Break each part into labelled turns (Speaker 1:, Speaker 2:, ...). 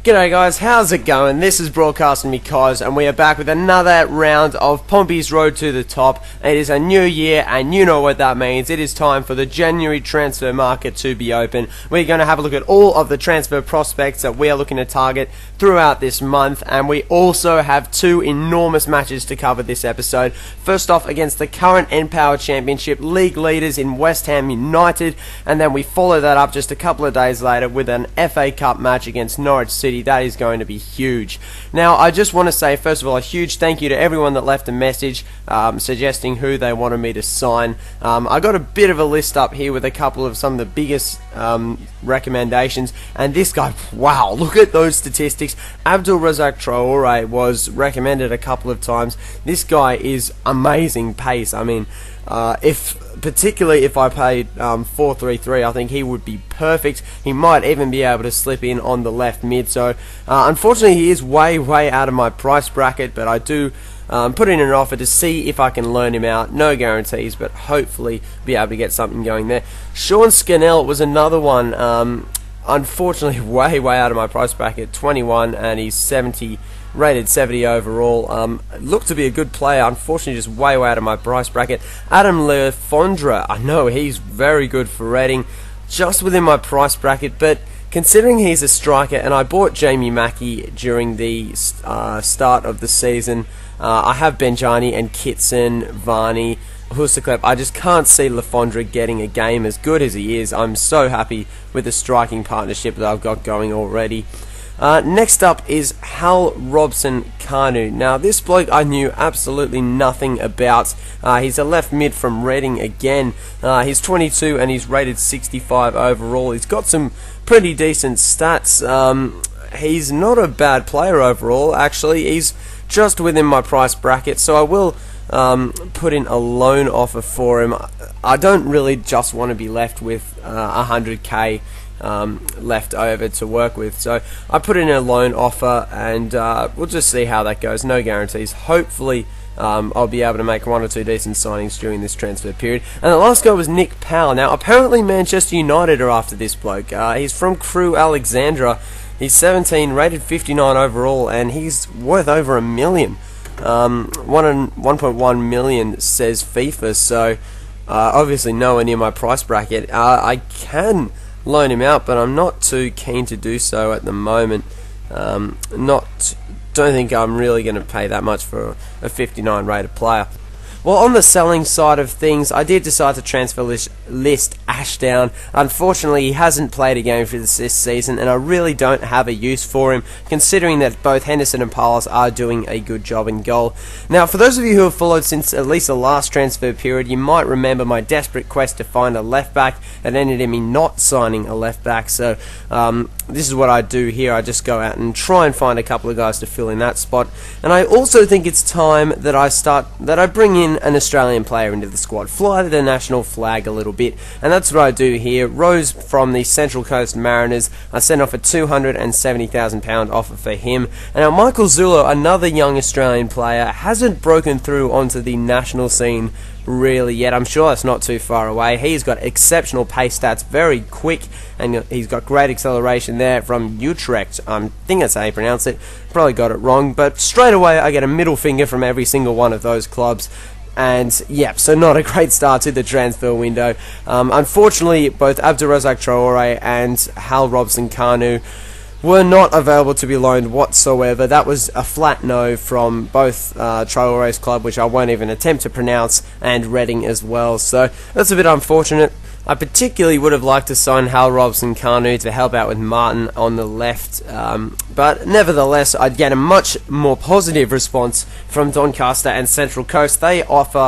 Speaker 1: G'day guys, how's it going? This is Broadcasting Because, and we are back with another round of Pompey's Road to the Top. It is a new year, and you know what that means. It is time for the January transfer market to be open. We're going to have a look at all of the transfer prospects that we are looking to target throughout this month, and we also have two enormous matches to cover this episode. First off, against the current N-Power Championship League leaders in West Ham United, and then we follow that up just a couple of days later with an FA Cup match against Norwich City. That is going to be huge. Now, I just want to say, first of all, a huge thank you to everyone that left a message suggesting who they wanted me to sign. I got a bit of a list up here with a couple of some of the biggest recommendations, and this guy, wow, look at those statistics. Abdul Razak Traore was recommended a couple of times. This guy is amazing pace. I mean, particularly if I paid 4.33, I think he would be perfect. He might even be able to slip in on the left mid. So unfortunately, he is way out of my price bracket, but I do put in an offer to see if I can loan him out. No guarantees, but hopefully be able to get something going there. Sean Scannell was another one. Unfortunately, way out of my price bracket, 21, and he's rated 70 overall. Looked to be a good player, unfortunately just way out of my price bracket. Adam Lefondre, I know he's very good for Reading, just within my price bracket, but considering he's a striker, and I bought Jamie Mackie during the start of the season, I have Benjani and Kitson, Varney, Husseklep. I just can't see Lefondre getting a game as good as he is. I'm so happy with the striking partnership that I've got going already. Next up is Hal Robson-Kanu. Now, this bloke I knew absolutely nothing about. He's a left mid from Reading again. He's 22 and he's rated 65 overall. He's got some pretty decent stats. He's not a bad player overall, actually. He's just within my price bracket, so I will put in a loan offer for him. I don't really just want to be left with 100k left over to work with, so I put in a loan offer, and we'll just see how that goes. No guarantees. Hopefully I'll be able to make one or two decent signings during this transfer period. And the last guy was Nick Powell. Now, apparently Manchester United are after this bloke. He's from Crewe Alexandra. He's 17, rated 59 overall, and he's worth over $1 million. 1.1 million says FIFA, so obviously nowhere near my price bracket. I can loan him out, but I'm not too keen to do so at the moment. Don't think I'm really going to pay that much for a 59 rated player. Well, on the selling side of things, I did decide to transfer list Ashdown. Unfortunately, he hasn't played a game for this season, and I really don't have a use for him, considering that both Henderson and Parles are doing a good job in goal. Now, for those of you who have followed since at least the last transfer period, you might remember my desperate quest to find a left-back that ended in me not signing a left-back, so this is what I do here. I just go out and try and find a couple of guys to fill in that spot, and I also think it's time that I bring in an Australian player into the squad, fly the national flag a little bit, and that's what I do here. Rose from the Central Coast Mariners, I sent off a £270,000 offer for him, and now Michael Zulo, another young Australian player, hasn't broken through onto the national scene really yet. I'm sure that's not too far away. He's got exceptional pace stats, very quick, and he's got great acceleration there from Utrecht. I think that's how you pronounce it. Probably got it wrong, but straight away I get a middle finger from every single one of those clubs. And yep, so not a great start to the transfer window. Unfortunately, both Abdulrazak Traore and Hal Robson-Kanu were not available to be loaned whatsoever. That was a flat no from both Traore's club, which I won't even attempt to pronounce, and Reading as well. So that's a bit unfortunate. I particularly would have liked to sign Hal Robson-Kanu to help out with Martin on the left, but nevertheless, I'd get a much more positive response from Doncaster and Central Coast. They ask for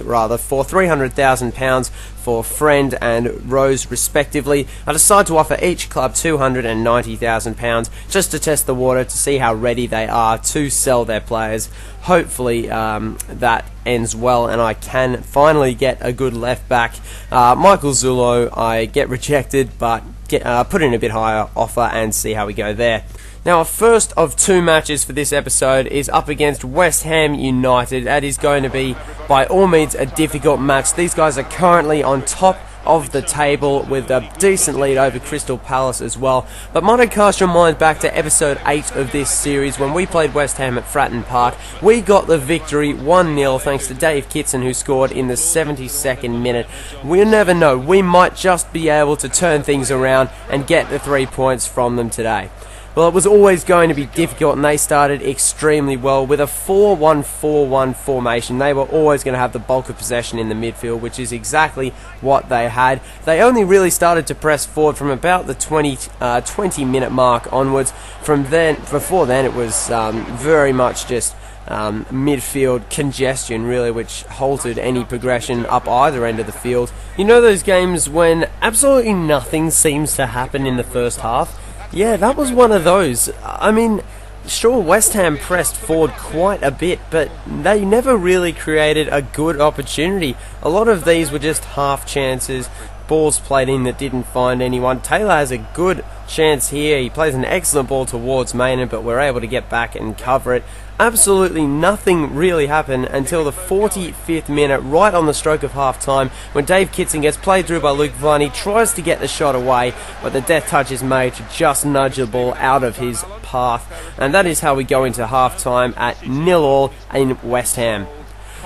Speaker 1: £300,000 for Friend and Rose respectively. I decided to offer each club £290,000 just to test the water to see how ready they are to sell their players. Hopefully that ends well and I can finally get a good left back. Michael Zulo, I get rejected, but put in a bit higher offer and see how we go there. Now, our first of two matches for this episode is up against West Ham United. That is going to be, by all means, a difficult match. These guys are currently on top of the table with a decent lead over Crystal Palace as well. But might I cast your mind back to episode 8 of this series when we played West Ham at Fratton Park. We got the victory 1-0 thanks to Dave Kitson, who scored in the 72nd minute. We'll never know. We might just be able to turn things around and get the 3 points from them today. Well, it was always going to be difficult, and they started extremely well with a 4-1-4-1 formation. They were always going to have the bulk of possession in the midfield, which is exactly what they had. They only really started to press forward from about the 20-minute mark onwards. Before then, it was very much just midfield congestion, really, which halted any progression up either end of the field. You know those games when absolutely nothing seems to happen in the first half? Yeah, that was one of those. I mean, sure, West Ham pressed forward quite a bit, but they never really created a good opportunity. A lot of these were just half chances, balls played in that didn't find anyone. Taylor has a good chance here. He plays an excellent ball towards Maynard, but we're able to get back and cover it. Absolutely nothing really happened until the 45th minute, right on the stroke of half-time, when Dave Kitson gets played through by Luke Viney, tries to get the shot away, but the death touch is made to just nudge the ball out of his path. And that is how we go into half-time at 0-0 in West Ham.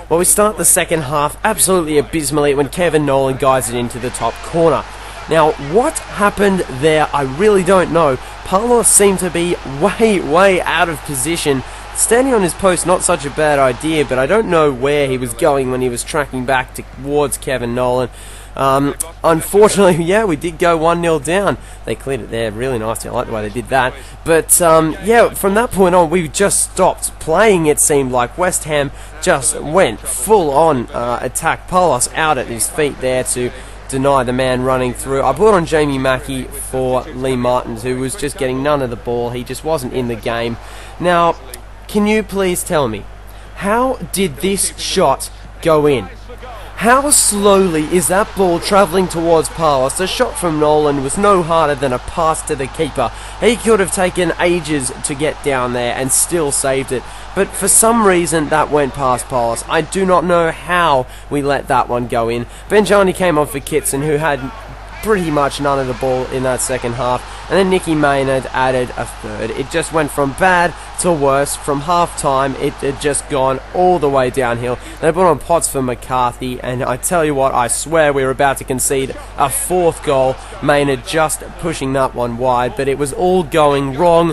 Speaker 1: Well, we start the second half absolutely abysmally when Kevin Nolan guides it into the top corner. Now, what happened there, I really don't know. Palos seemed to be way out of position. Standing on his post, not such a bad idea, but I don't know where he was going when he was tracking back towards Kevin Nolan. Unfortunately, yeah, we did go 1-0 down. They cleared it there really nicely. I like the way they did that. But, yeah, from that point on, we just stopped playing, it seemed like. West Ham just went full-on attack. Palos out at his feet there to deny the man running through. I brought on Jamie Mackey for Lee Martins, who was just getting none of the ball. He just wasn't in the game. Now, can you please tell me, how did this shot go in? How slowly is that ball travelling towards Palos? The shot from Nolan was no harder than a pass to the keeper. He could have taken ages to get down there and still saved it. But for some reason, that went past Palos. I do not know how we let that one go in. Benjani came on for Kitson, who had pretty much none of the ball in that second half, and then Nicky Maynard added a third. It just went from bad to worse. From half time, it had just gone all the way downhill. They put on Potts for McCarthy, and I tell you what, I swear we were about to concede a fourth goal. Maynard just pushing that one wide, but it was all going wrong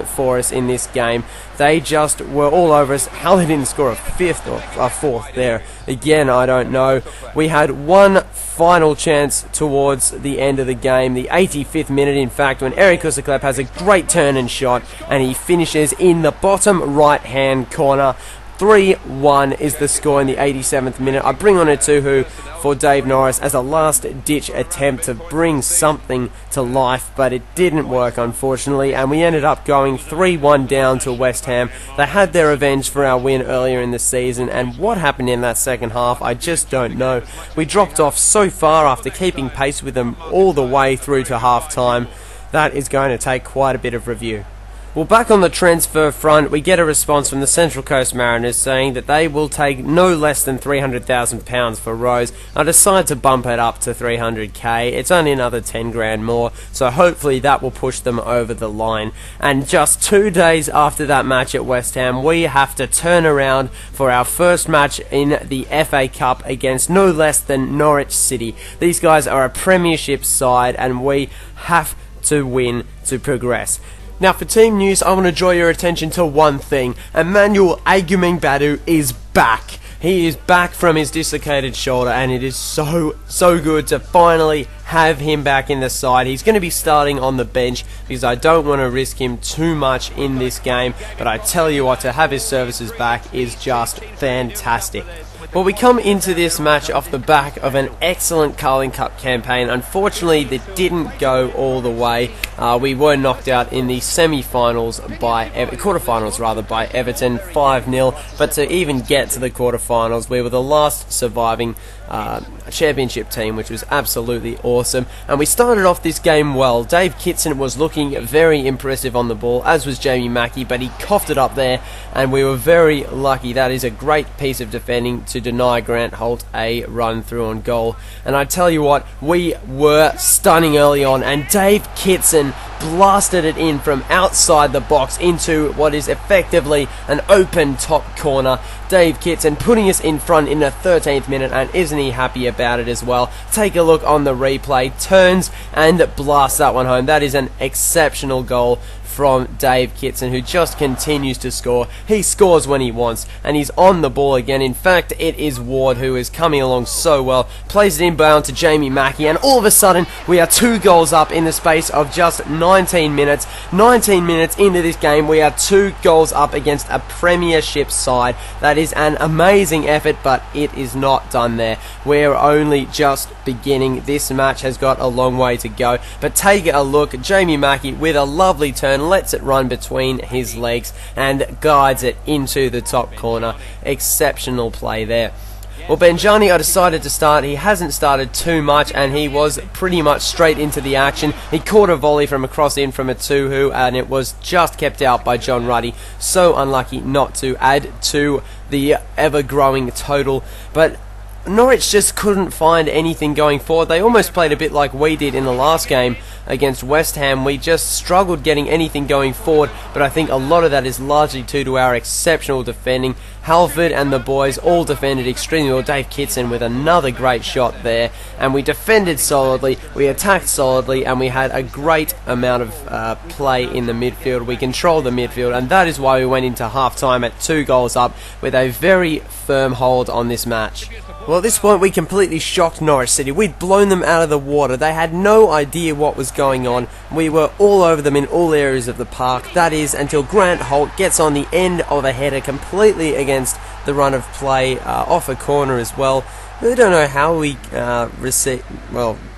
Speaker 1: for us in this game. They just were all over us. How they didn't score a fifth or a fourth there, again, I don't know. We had one final chance towards the end of the game, the 85th minute in fact, when Eric Kusaklep has a great turn and shot, and he finishes in the bottom right hand corner. 3-1 is the score in the 87th minute. I bring on a Tuhu for Dave Norris as a last-ditch attempt to bring something to life, but it didn't work, unfortunately, and we ended up going 3-1 down to West Ham. They had their revenge for our win earlier in the season, and what happened in that second half, I just don't know. We dropped off so far after keeping pace with them all the way through to half-time. That is going to take quite a bit of review. Well, back on the transfer front, we get a response from the Central Coast Mariners saying that they will take no less than £300,000 for Rose. I decide to bump it up to 300k. It's only another 10 grand more, so hopefully that will push them over the line. And just 2 days after that match at West Ham, we have to turn around for our first match in the FA Cup against no less than Norwich City. These guys are a premiership side, and we have to win to progress. Now, for team news, I want to draw your attention to one thing. Emmanuel Agumengbadu is back. He is back from his dislocated shoulder, and it is so good to finally have him back in the side. He's going to be starting on the bench because I don't want to risk him too much in this game, but I tell you what, to have his services back is just fantastic. Well, we come into this match off the back of an excellent Carling Cup campaign. Unfortunately, it didn't go all the way. We were knocked out in the quarterfinals by Everton 5-0. But to even get to the quarterfinals, we were the last surviving championship team, which was absolutely awesome. And we started off this game well. Dave Kitson was looking very impressive on the ball, as was Jamie Mackie, but he coughed it up there, and we were very lucky. That is a great piece of defending to deny Grant Holt a run through on goal. And I tell you what, we were stunning early on, and Dave Kitson blasted it in from outside the box into what is effectively an open top corner. Dave Kitson putting us in front in the 13th minute, and isn't he happy about it as well? Take a look on the replay, turns and blasts that one home. That is an exceptional goal from Dave Kitson, who just continues to score. He scores when he wants, and he's on the ball again. In fact, it is Ward who is coming along so well, plays it inbound to Jamie Mackie, and all of a sudden we are 2 goals up in the space of just 19 minutes. 19 minutes into this game, we are 2 goals up against a Premiership side. That is an amazing effort, but it is not done there. We're only just beginning. This match has got a long way to go, but take a look. Jamie Mackie with a lovely turn, lets it run between his legs and guides it into the top corner. Exceptional play there. Well, Benjani, I decided to start. He hasn't started too much, and he was pretty much straight into the action. He caught a volley from across in from a two-hoo, and it was just kept out by John Ruddy. So unlucky not to add to the ever-growing total. But Norwich just couldn't find anything going forward. They almost played a bit like we did in the last game against West Ham. We just struggled getting anything going forward, but I think a lot of that is largely due to our exceptional defending. Halford and the boys all defended extremely well. Dave Kitson with another great shot there, and we defended solidly, we attacked solidly, and we had a great amount of play in the midfield. We controlled the midfield, and that is why we went into half-time at 2 goals up with a very firm hold on this match. Well, at this point we completely shocked Norwich City. We'd blown them out of the water. They had no idea what was going on. We were all over them in all areas of the park. That is until Grant Holt gets on the end of a header completely against the run of play, off a corner as well. I don't know how we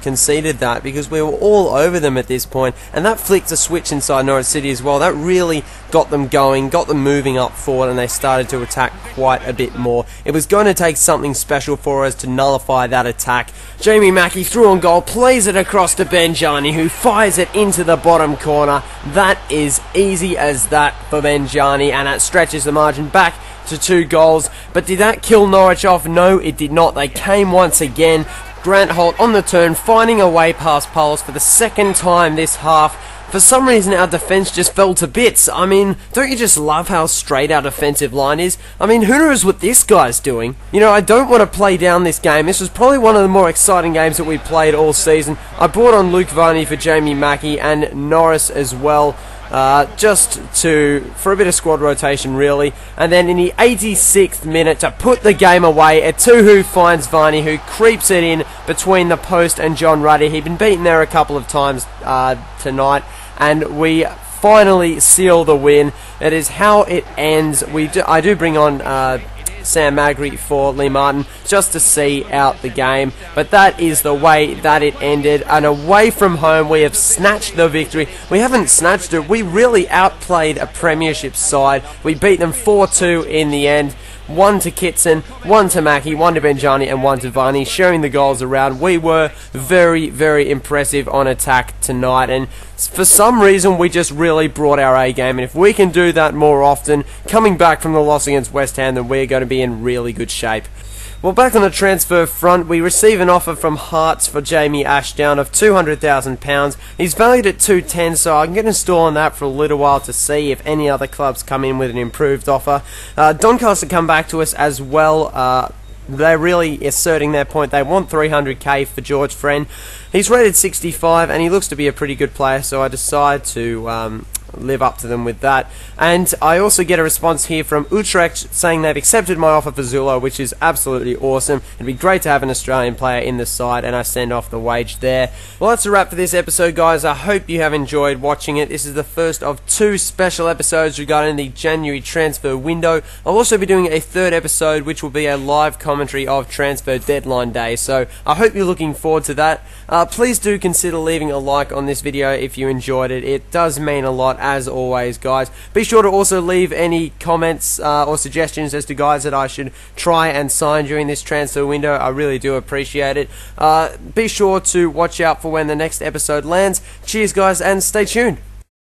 Speaker 1: conceded that, because we were all over them at this point, and that flicked a switch inside Norwich City as well. That really got them going, got them moving up forward, and they started to attack quite a bit more. It was going to take something special for us to nullify that attack. Jamie Mackie through on goal, plays it across to Benjani, who fires it into the bottom corner. That is easy as that for Benjani, and it stretches the margin back to 2 goals. But did that kill Norwich off? No, it did not. They came once again. Grant Holt on the turn, finding a way past Poles for the 2nd time this half. For some reason our defence just fell to bits. I mean, don't you just love how straight our defensive line is? I mean, who knows what this guy's doing? You know, I don't want to play down this game. This was probably one of the more exciting games that we played all season. I brought on Luke Varney for Jamie Mackie and Norris as well. Just for a bit of squad rotation really, and then in the 86th minute to put the game away, Etuhu finds Varney, who creeps it in between the post and John Ruddy. He'd been beaten there a couple of times tonight, and we finally seal the win. It is how it ends. I do bring on Sam Magri for Lee Martin just to see out the game, but that is the way that it ended. And away from home we have snatched the victory. We haven't snatched it, we really outplayed a Premiership side. We beat them 4-2 in the end. 1 to Kitson, 1 to Mackie, 1 to Benjani, and 1 to Varney, sharing the goals around. We were very, very impressive on attack tonight, and for some reason we just really brought our A game, and if we can do that more often, coming back from the loss against West Ham, then we're going to be in really good shape. Well, back on the transfer front, we receive an offer from Hearts for Jamie Ashdown of £200,000. He's valued at 210, so I can get installed on that for a little while to see if any other clubs come in with an improved offer. Doncaster come back to us as well. They're really asserting their point. They want $300k for George Friend. He's rated 65, and he looks to be a pretty good player, so I decide to live up to them with that. And I also get a response here from Utrecht saying they've accepted my offer for Zulu, which is absolutely awesome. It'd be great to have an Australian player in the side, and I send off the wage there. Well, that's a wrap for this episode, guys. I hope you have enjoyed watching it. This is the first of 2 special episodes regarding the January transfer window. I'll also be doing a 3rd episode, which will be a live commentary of transfer deadline day, so I hope you're looking forward to that. Please do consider leaving a like on this video if you enjoyed it. It does mean a lot, as always, guys. Be sure to also leave any comments or suggestions as to guys that I should try and sign during this transfer window. I really do appreciate it. Be sure to watch out for when the next episode lands. Cheers, guys, and stay tuned.